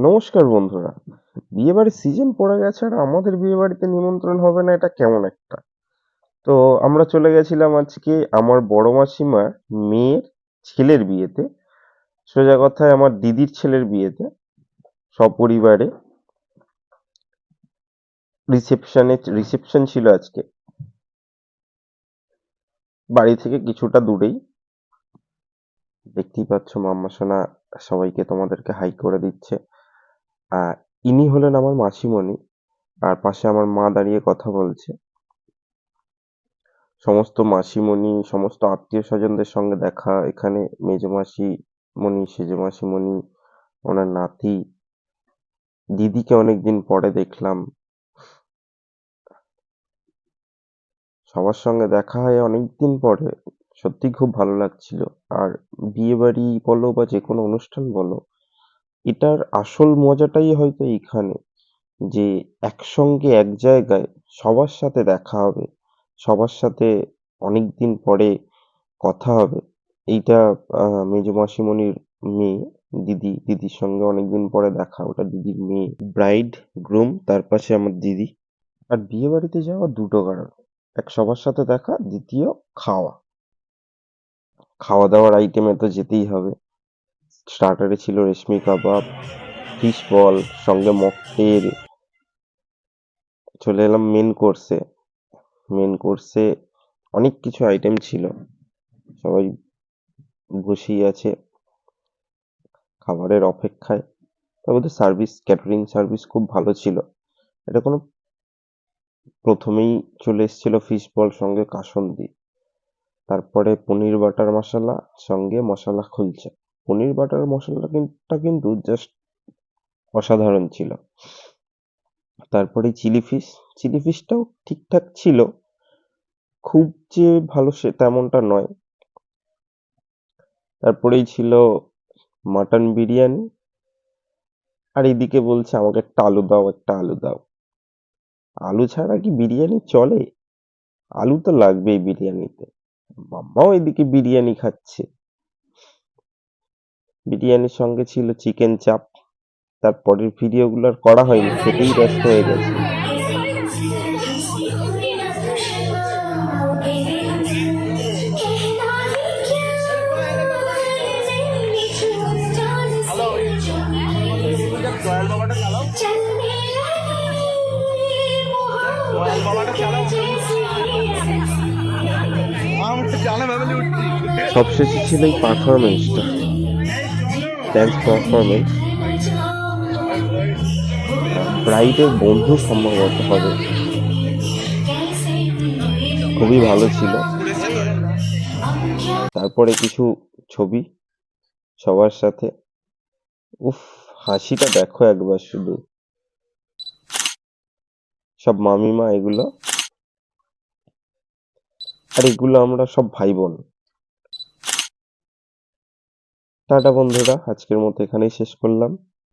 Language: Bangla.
নমস্কার বন্ধুরা। বিয়েবাড়ির সিজন পড়ে গেছে আর আমাদের বিয়ে বাড়িতে নিমন্ত্রণ হবে না, এটা কেমন একটা। তো আমরা চলে গেছিলাম আজকে আমার বড় মাসিমার মেয়ের ছেলের বিয়েতে, সোজা কথায় আমার দিদির ছেলের বিয়েতে, সপরিবারে। রিসেপশন ছিল আজকে, বাড়ি থেকে কিছুটা দূরেই। দেখতেই পাচ্ছ মাম্মা সোনা সবাইকে তোমাদেরকে হাই করে দিচ্ছে। আর ইনি হলেন আমার মাসিমণি, আর পাশে আমার মা দাঁড়িয়ে কথা বলছে। সমস্ত মাসিমণি, সমস্ত আত্মীয়-স্বজনদের সঙ্গে দেখা। এখানে মেজো মাসিমণি, সেজো মাসিমণি, ওনার নাতি, দিদিকে অনেকদিন পরে দেখলাম। সবার সঙ্গে দেখা হয় অনেকদিন পরে। সত্যি খুব ভালো লাগছিল। আর বিয়েবাড়ি বলো বা যেকোনো অনুষ্ঠান বলো, এটার আসল মজাটাই হয়তো এইখানে, যে একসঙ্গে এক জায়গায় সবার সাথে দেখা হবে, সবার সাথে অনেকদিন পরে কথা হবে। এইটা মেজো মাসিমণির মেয়ে, দিদির সঙ্গে অনেকদিন পরে দেখা, ওটা দিদির মেয়ে। ব্রাইড, গ্রুম, তার পাশে আমার দিদি। আর বিয়ে বাড়িতে যাওয়া দুটো কারণ: এক, সবার সাথে দেখা; দ্বিতীয়, খাওয়া। খাওয়া দাওয়ার আইটেমে তো যেতেই হবে। স্টার্টারে ছিল রেশমি কাবাব, ফিশ বল, সঙ্গে মকটেল। চলে এলাম মেন কোর্সে অনেক কিছু আইটেম ছিল। সবাই বসেই আছে খাবারের অপেক্ষায়। তবে ওদের ক্যাটারিং সার্ভিস খুব ভালো ছিল। এটা কোনো প্রথমেই চলে এসেছিল ফিশ বল সঙ্গে কাসুন্দি, তারপরে পনির বাটার মশলা সঙ্গে মশলা খুলছে। পনির বাটার মশলাটা কিন্তু জাস্ট অসাধারণ ছিল। তারপরে চিলি ফিশটাও ঠিকঠাক ছিল, খুব যে ভালো সে তেমনটা নয়। তারপরেই ছিল মাটন বিরিয়ানি। আর এদিকে বলছে আমাকে একটা আলু দাও, একটা আলু দাও। আলু ছাড়া কি বিরিয়ানি চলে? আলু তো লাগবেই বিরিয়ানিতে। মাম্মাও এদিকে বিরিয়ানি খাচ্ছে। বিরিয়ানির সঙ্গে ছিল চিকেন চাপ। তারপরের ভিডিওগুলো আর করা হয়নি, খেতেই ব্যস্ত হয়ে গেছি। সবশেষে ছিল এই পারফরমেন্সটা, ড্যান্স পারফরমেন্স। ব্রাইডের বন্ধু সম্ভবত হবে, খুবই ভালো ছিল। তারপরে কিছু ছবি সবার সাথে। উফ, হাসিটা দেখো একবার শুধু। সব মামিমা এগুলো, আর এগুলো আমরা সব ভাই বোন। টাটা বন্ধুরা, আজকের মতো এখানেই শেষ করলাম।